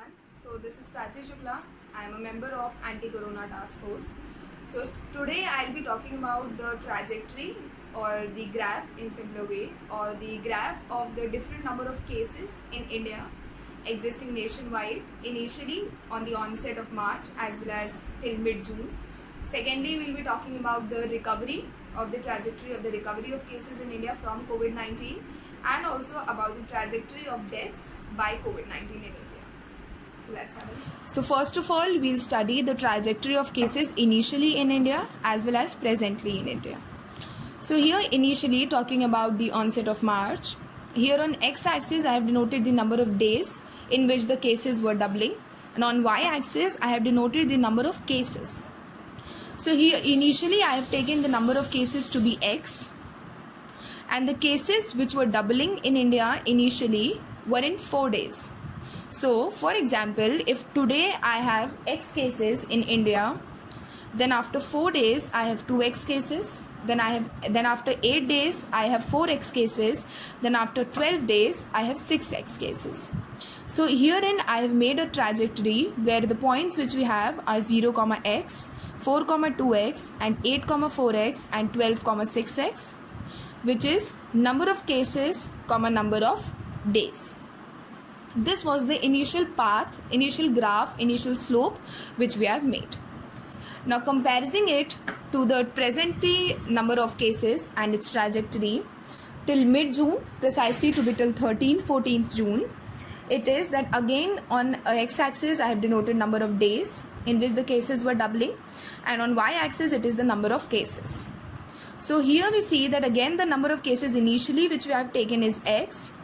everyone. So this is Prachi Shukla. I am a member of Anti-Corona Task Force. So today I'll be talking about the trajectory or the graph in simpler way, or the graph of the different number of cases in India existing nationwide, initially on the onset of March as well as till mid-June. Secondly, we'll be talking about the recovery of the trajectory of the recovery of cases in India from COVID-19, and also about the trajectory of deaths by COVID-19 in India. So let's have a look. So first of all, we'll study the trajectory of cases initially in India as well as presently in India. So here initially talking about the onset of March. Here on x-axis I have denoted the number of days in which the cases were doubling, and on y-axis I have denoted the number of cases. So here initially I have taken the number of cases to be x, and the cases which were doubling in India initially were in 4 days. So for example, if today I have x cases in India, then after 4 days I have 2x cases, then after 8 days I have 4x cases, then after 12 days I have 6x cases. So herein I have made a trajectory where the points which we have are 0, x, 4, 2x, and 8, 4x, and 12, 6x, which is number of cases, number of days. This was the initial path, initial graph, initial slope which we have made. Now comparing it to the presently number of cases and its trajectory till mid-June, precisely to be till 14th June, it is that again on x-axis I have denoted number of days in which the cases were doubling, and on y-axis it is the number of cases. So here we see that again the number of cases initially which we have taken is x,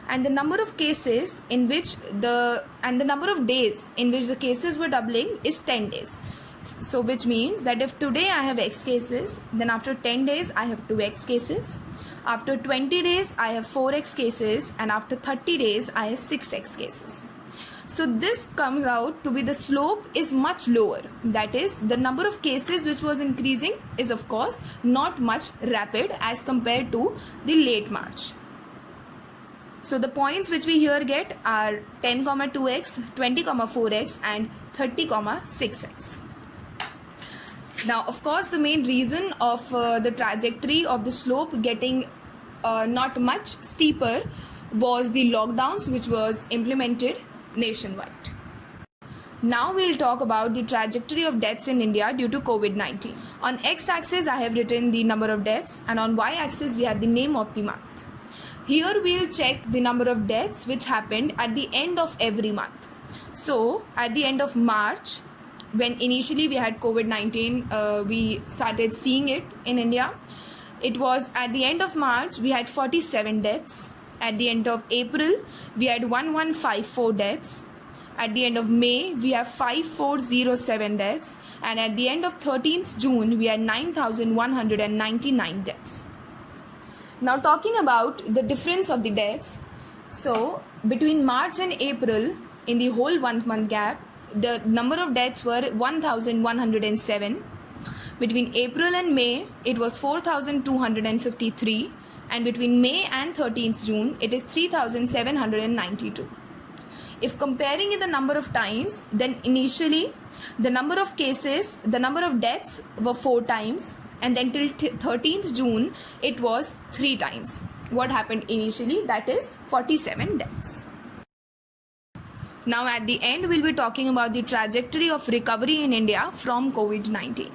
and the number of cases in which the number of days in which the cases were doubling is 10 days. So which means that if today I have x cases, then after 10 days I have 2x cases, after 20 days I have 4x cases, and after 30 days I have 6x cases. So this comes out to be the slope is much lower. That is, the number of cases which was increasing is of course not much rapid as compared to the late March. So the points which we here get are 10, 2x, 20, 4x, and 30, 6x. Now of course the main reason of the trajectory of the slope getting not much steeper was the lockdowns which was implemented nationwide. Now we'll talk about the trajectory of deaths in India due to COVID-19. On x-axis I have written the number of deaths, and on y-axis we have the name of the month. Here we'll check the number of deaths which happened at the end of every month. So at the end of March, when initially we had COVID-19, we started seeing it in India. It was at the end of March we had 47 deaths. At the end of April we had 1154 deaths. At the end of May we have 5407 deaths, and at the end of 13th June we had 9199 deaths. Now talking about the difference of the deaths, so between March and April, in the whole 1 month gap, the number of deaths were 1107. Between April and May it was 4253, and between May and 13th June it is 3792. If comparing in the number of times, then initially the number of cases, the number of deaths were 4 times, and then till 13th June it was 3 times what happened initially, that is 47 deaths. Now at the end we'll be talking about the trajectory of recovery in India from COVID-19.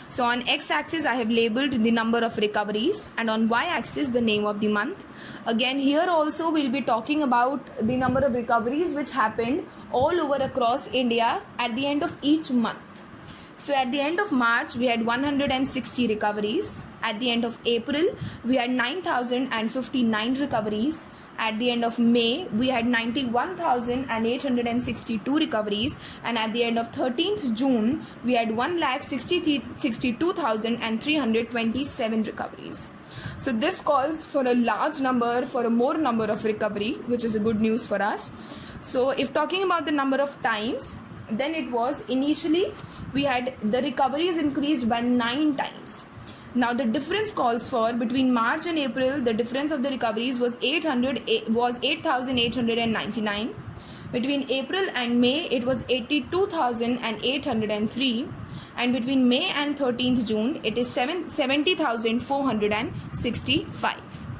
So on x-axis I have labeled the number of recoveries, and on y-axis the name of the month. Again here also we'll be talking about the number of recoveries which happened all over across India at the end of each month. So at the end of March we had 160 recoveries. At the end of April we had 9059 recoveries. At the end of May we had 91,862 recoveries, and at the end of 13th June we had 1,62,327 recoveries. So this calls for a large number, for a more number of recovery, which is a good news for us. So if talking about the number of times, then it was initially we had the recoveries increased by 9 times. Now the difference calls for between March and April, the difference of the recoveries was 8,899. Between April and May, it was 82,803, and between May and 13th June, it is 70,465.